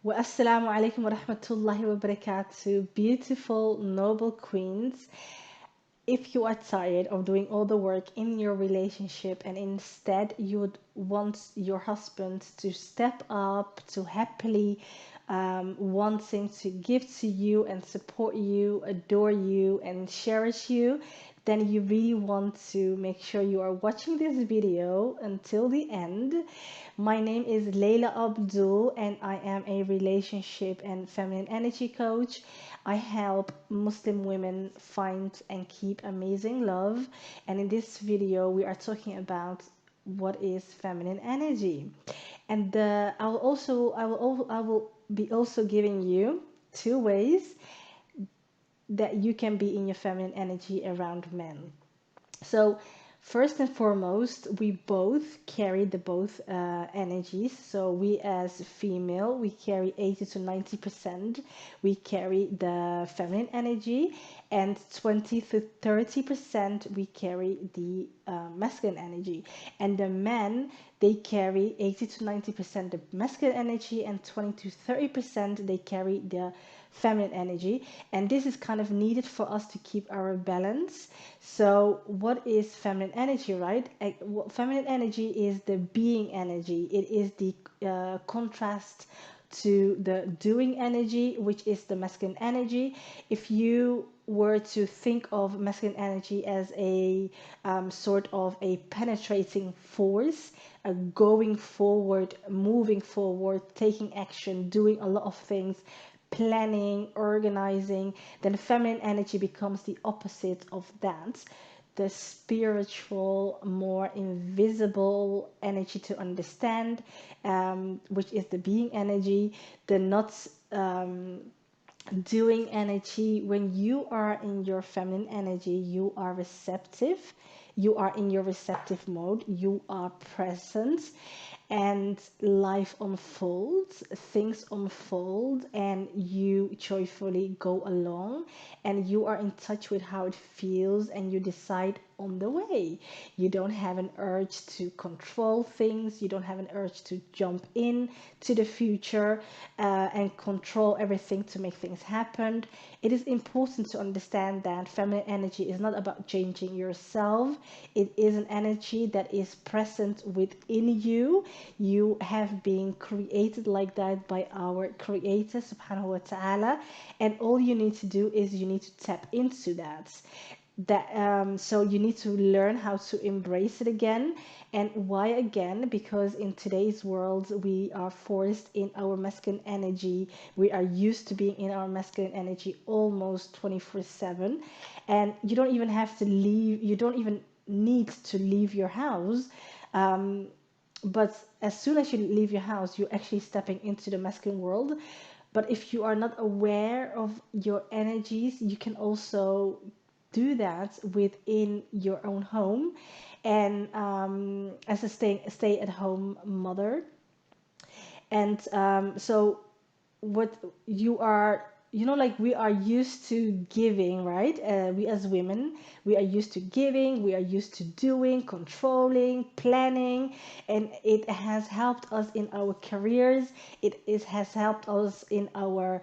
Wa assalamu alaikum wa rahmatullahi wa barakatuh, beautiful, noble queens. If you are tired of doing all the work in your relationship and instead you would want your husband to step up, to happily wanting to give to you and support you, adore you, and cherish you, then you really want to make sure you are watching this video until the end. My name is Layla Abdul, and I am a relationship and feminine energy coach. I help Muslim women find and keep amazing love. And in this video, we are talking about what is feminine energy. And I will be also giving you two ways that you can be in your feminine energy around men. So first and foremost, we both carry the both energies. So we as female, we carry 80 to 90%. We carry the feminine energy, and 20 to 30% we carry the masculine energy. And the men, they carry 80 to 90% the masculine energy, and 20 to 30% they carry the feminine energy. And this is kind of needed for us to keep our balance. So what is feminine energy, right? Feminine energy is the being energy. It is the contrast to the doing energy, which is the masculine energy. If you were to think of masculine energy as a sort of a penetrating force, going forward, moving forward, taking action, doing a lot of things, planning, organizing, then feminine energy becomes the opposite of that. The spiritual, more invisible energy to understand, which is the being energy, the not doing energy. When you are in your feminine energy, you are receptive, you are in your receptive mode, you are present, and life unfolds, things unfold, and you joyfully go along, and you are in touch with how it feels, and you decide on the way. You don't have an urge to control things, you don't have an urge to jump in to the future and control everything to make things happen. It is important to understand that feminine energy is not about changing yourself. It is an energy that is present within you. You have been created like that by our creator subhanahu wa ta'ala, and all you need to do is you need to tap into that. So you need to learn how to embrace it again. And why again? Because in today's world we are forced in our masculine energy. We are used to being in our masculine energy almost 24/7, and you don't even have to leave, you don't even need to leave your house. But as soon as you leave your house, you're actually stepping into the masculine world. But if you are not aware of your energies, you can also do that within your own home, and as a stay at home mother. And so what you are, like, we are used to giving, right? We as women, we are used to giving, we are used to doing, controlling, planning, and it has helped us in our careers, it has helped us in our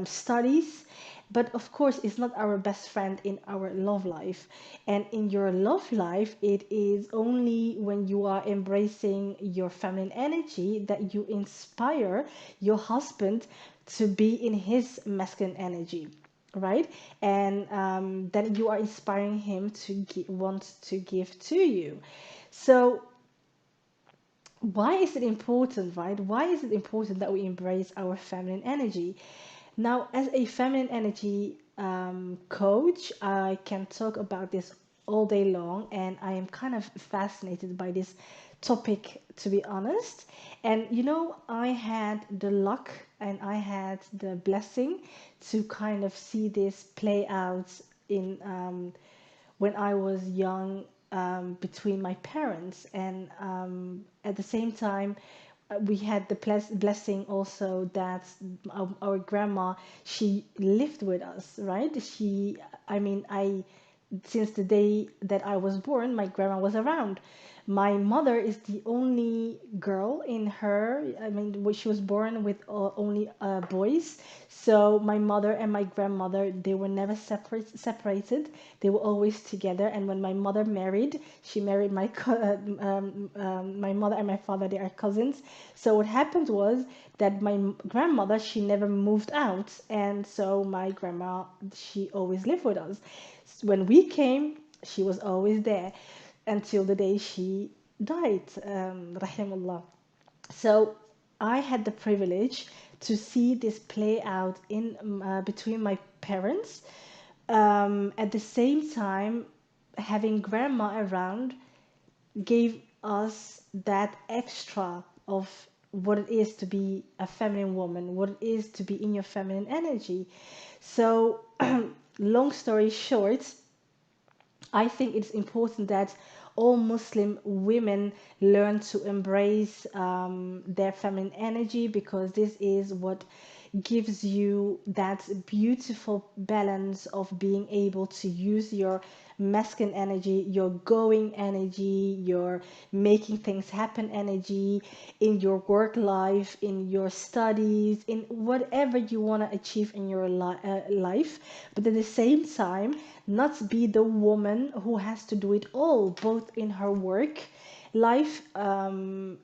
studies. But of course, it's not our best friend in our love life. And in your love life, it is only when you are embracing your feminine energy that you inspire your husband to be in his masculine energy, right? And then you are inspiring him to want to give to you. So why is it important, right? Why is it important that we embrace our feminine energy? Now, as a feminine energy coach, I can talk about this all day long, and I am kind of fascinated by this topic, to be honest. And I had the luck and I had the blessing to kind of see this play out in when I was young, between my parents, and at the same time we had the blessing also that our grandma, she lived with us, right? I mean, I since the day that I was born, my grandma was around. My mother is the only girl in her. I mean, she was born with only boys. So my mother and my grandmother, they were never separated. They were always together. And when my mother married, she married my mother and my father. They are cousins. So what happened was that my grandmother, she never moved out, and so my grandma, she always lived with us. When we came, she was always there until the day she died, rahimullah. So I had the privilege to see this play out in between my parents. At the same time, having grandma around gave us that extra of what it is to be a feminine woman, what it is to be in your feminine energy. So, long story short, I think it's important that all Muslim women learn to embrace their feminine energy, because this is what gives you that beautiful balance of being able to use your masculine energy, your going energy, your making things happen energy in your work life, in your studies, in whatever you want to achieve in your life, but at the same time, not be the woman who has to do it all, both in her work life and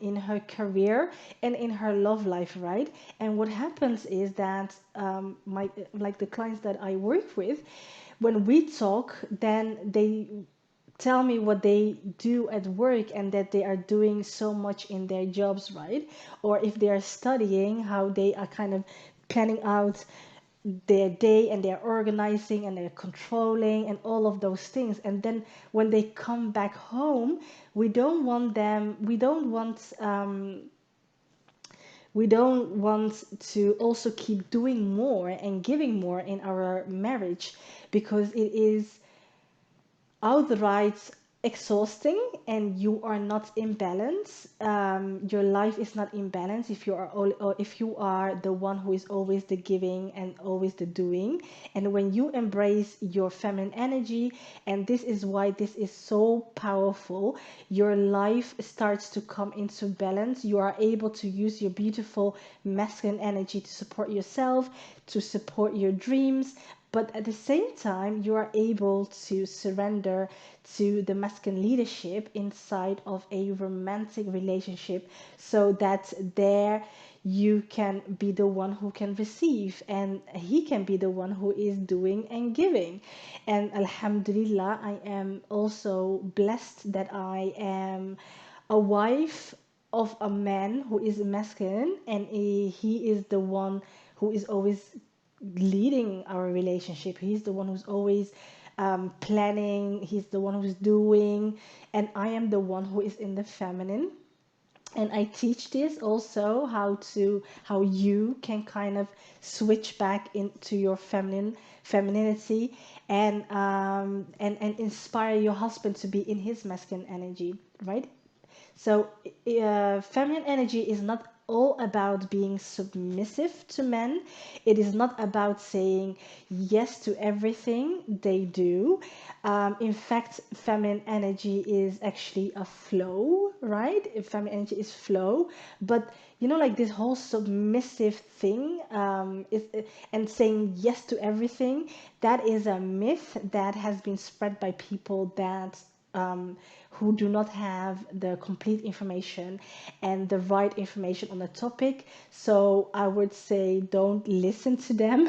in her career and in her love life, right? And what happens is that my like the clients that I work with, when we talk, then they tell me what they do at work and that they are doing so much in their jobs, right? Or if they are studying, how they are kind of planning out their day, and they're organizing and they're controlling and all of those things. And then when they come back home, we don't want to also keep doing more and giving more in our marriage, because it is outright exhausting and you are not in balance. Your life is not in balance if you are or if you are the one who is always the giving and always the doing. And when you embrace your feminine energy, and this is why this is so powerful, your life starts to come into balance. You are able to use your beautiful masculine energy to support yourself, to support your dreams, but at the same time, you are able to surrender to the masculine leadership inside of a romantic relationship, so that there you can be the one who can receive and he can be the one who is doing and giving. And Alhamdulillah, I am also blessed that I am a wife of a man who is masculine, and he is the one who is always leading our relationship. He's the one who's always planning, he's the one who's doing, and I am the one who is in the feminine. And I teach this also, how you can kind of switch back into your femininity, and inspire your husband to be in his masculine energy, right? So, feminine energy is not all about being submissive to men. It is not about saying yes to everything they do. In fact, feminine energy is actually a flow, right? Feminine energy is flow. But like this whole submissive thing, and saying yes to everything, that is a myth that has been spread by people that who do not have the complete information and the right information on the topic. So I would say don't listen to them.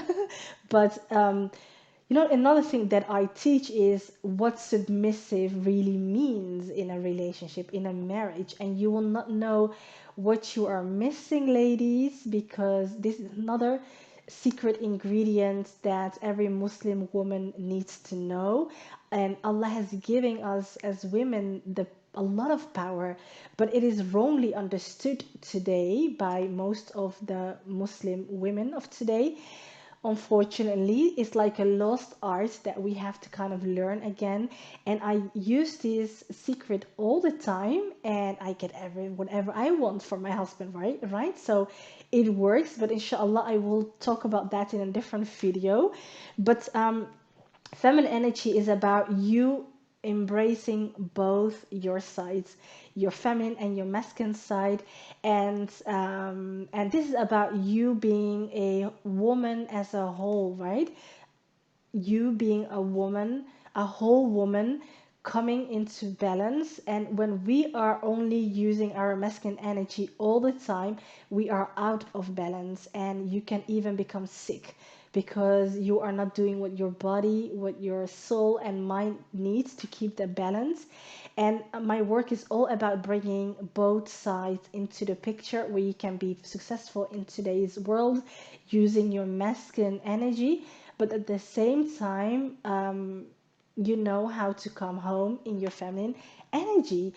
But another thing that I teach is what submissive really means in a relationship, in a marriage. And you will not know what you are missing, ladies, because this is another secret ingredient that every Muslim woman needs to know. And Allah has given us as women a lot of power, but it is wrongly understood today by most of the Muslim women of today. Unfortunately, it's like a lost art that we have to kind of learn again. And I use this secret all the time, and I get whatever I want from my husband, right? So it works, but inshallah I will talk about that in a different video. But feminine energy is about you embracing both your sides, your feminine and your masculine side. And this is about you being a woman as a whole, right? You being a woman, a whole woman, coming into balance. And when we are only using our masculine energy all the time, we are out of balance, and you can even become sick because you are not doing what your body, what your soul and mind needs to keep the balance. And my work is all about bringing both sides into the picture where you can be successful in today's world using your masculine energy, but at the same time, you know how to come home in your feminine energy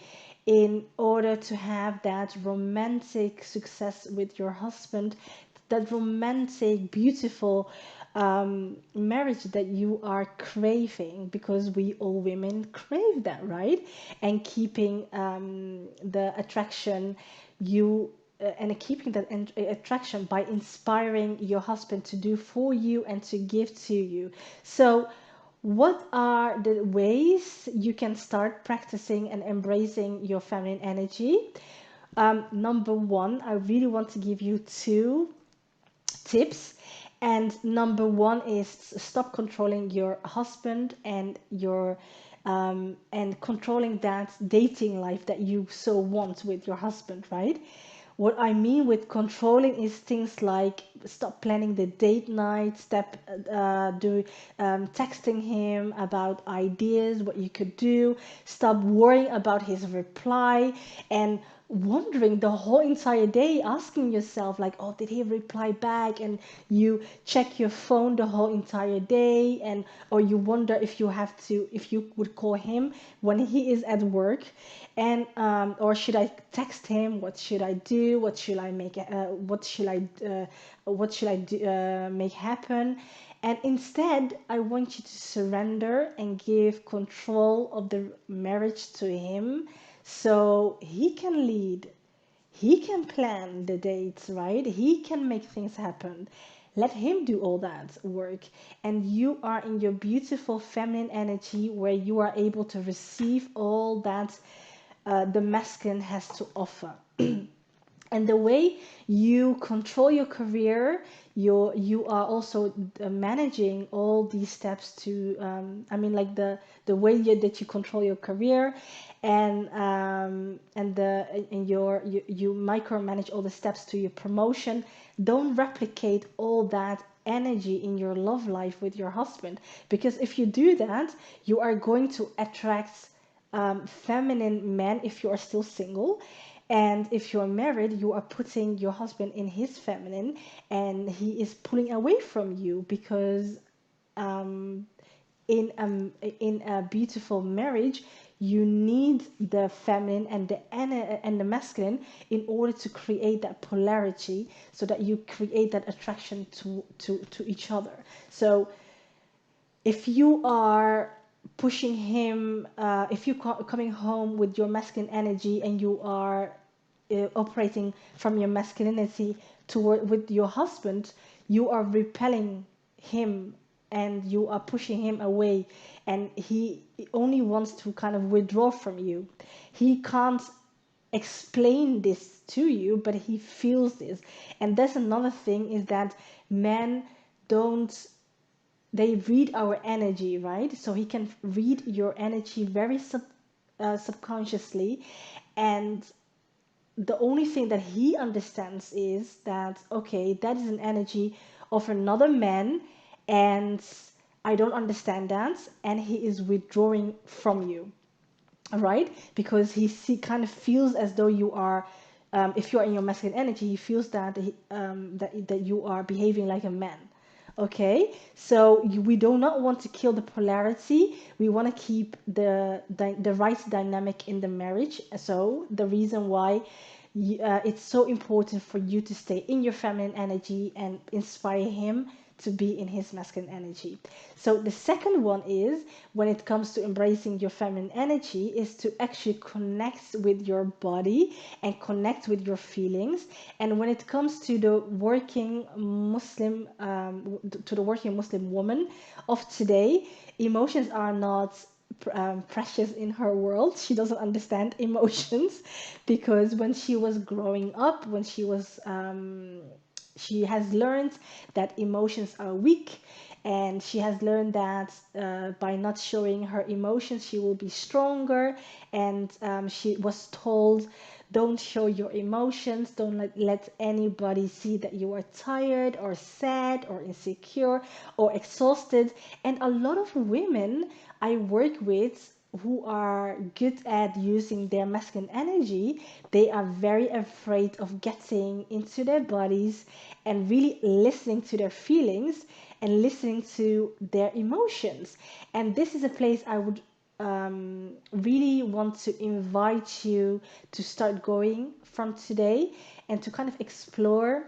in order to have that romantic success with your husband, that romantic, beautiful marriage that you are craving, because we all women crave that, right? And keeping the attraction, you and keeping that attraction by inspiring your husband to do for you and to give to you. So what are the ways you can start practicing and embracing your feminine energy? Number one, I really want to give you two tips. And number one is stop controlling your husband and your and controlling that dating life that you so want with your husband, right? What I mean with controlling is things like stop planning the date night, step do texting him about ideas, what you could do, stop worrying about his reply, and wondering the whole entire day, asking yourself like, oh, did he reply back? And you check your phone the whole entire day, and or you wonder if you have to, if you would call him when he is at work, and or should I text him? What should I do? What should I make? What should I do, make happen? And instead, I want you to surrender and give control of the marriage to him, so he can lead, he can plan the dates, right? He can make things happen. Let him do all that work. And you are in your beautiful feminine energy where you are able to receive all that the masculine has to offer. And the way you control your career, you are also managing all these steps to I mean, like the way that you control your career, and you micromanage all the steps to your promotion. Don't replicate all that energy in your love life with your husband, because if you do that, you are going to attract feminine men if you are still single. And if you're married, you are putting your husband in his feminine, and he is pulling away from you, because um, in a beautiful marriage, you need the feminine and the masculine in order to create that polarity, so that you create that attraction to each other. So if you are pushing him, if you coming home with your masculine energy, and you are operating from your masculinity toward with your husband, you are repelling him, and you are pushing him away, and he only wants to kind of withdraw from you. He can't explain this to you, but he feels this. And that's another thing, is that men don't, they read our energy, right? So he can read your energy very subconsciously, and the only thing that he understands is that, okay, that is an energy of another man, and I don't understand that, and he is withdrawing from you, right? Because he kind of feels as though you are, if you are in your masculine energy, he feels that that you are behaving like a man. Okay, so we do not want to kill the polarity. We want to keep the right dynamic in the marriage. So the reason why it's so important for you to stay in your feminine energy and inspire him to be in his masculine energy. So the second one is, when it comes to embracing your feminine energy, is to actually connect with your body and connect with your feelings. And when it comes to the working Muslim woman of today, emotions are not precious in her world. She doesn't understand emotions because when she was growing up, when she has learned that emotions are weak, and she has learned that by not showing her emotions she will be stronger. And she was told, don't show your emotions, don't let anybody see that you are tired or sad or insecure or exhausted. And a lot of women I work with who are good at using their masculine energy, they are very afraid of getting into their bodies and really listening to their feelings and listening to their emotions. And this is a place I would really want to invite you to start going from today, and to kind of explore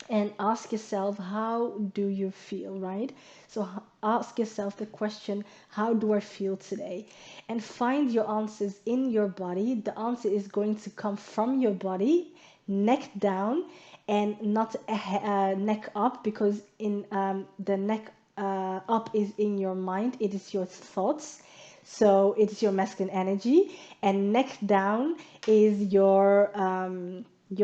and ask yourself, how do you feel, right? So ask yourself the question, how do I feel today? And find your answers in your body. The answer is going to come from your body, neck down, and not neck up, because in the neck up is in your mind, it is your thoughts. So it's your masculine energy, and neck down is your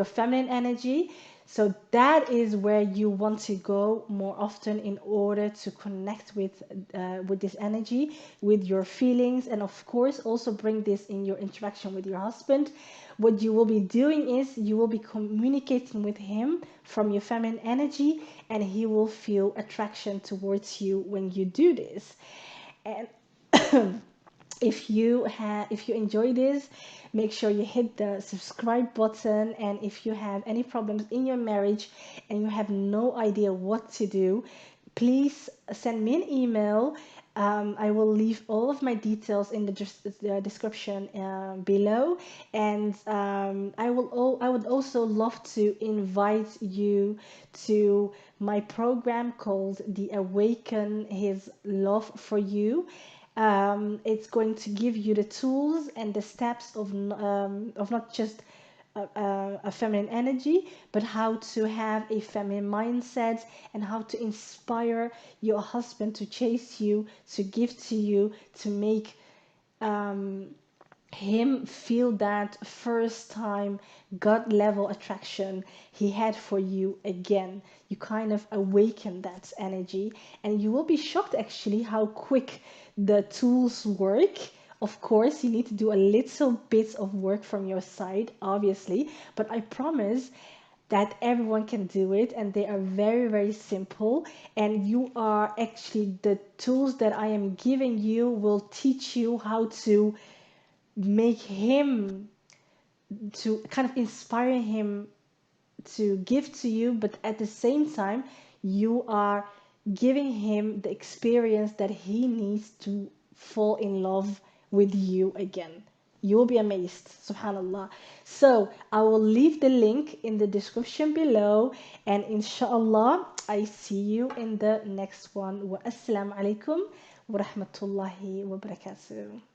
feminine energy. So that is where you want to go more often in order to connect with this energy, with your feelings, and of course also bring this in your interaction with your husband. What you will be doing is you will be communicating with him from your feminine energy, and he will feel attraction towards you when you do this. And if you enjoy this, make sure you hit the subscribe button. And if you have any problems in your marriage and you have no idea what to do, please send me an email. I will leave all of my details in the description below. And I would also love to invite you to my program called the Awaken His Love for You. It's going to give you the tools and the steps of not just a feminine energy, but how to have a feminine mindset, and how to inspire your husband to chase you, to give to you, to make him feel that first time God level attraction he had for you again. You kind of awaken that energy, and you will be shocked actually how quick the tools work. Of course, you need to do a little bit of work from your side, obviously, but I promise that everyone can do it, and they are very, very simple. And you are actually, the tools that I am giving you will teach you how to make him, to kind of inspire him to give to you, but at the same time you are giving him the experience that he needs to fall in love with you again. You will be amazed, subhanallah. So I will leave the link in the description below, and inshallah I see you in the next one. Wa assalamu alaikum wa rahmatullahi wa barakatuh.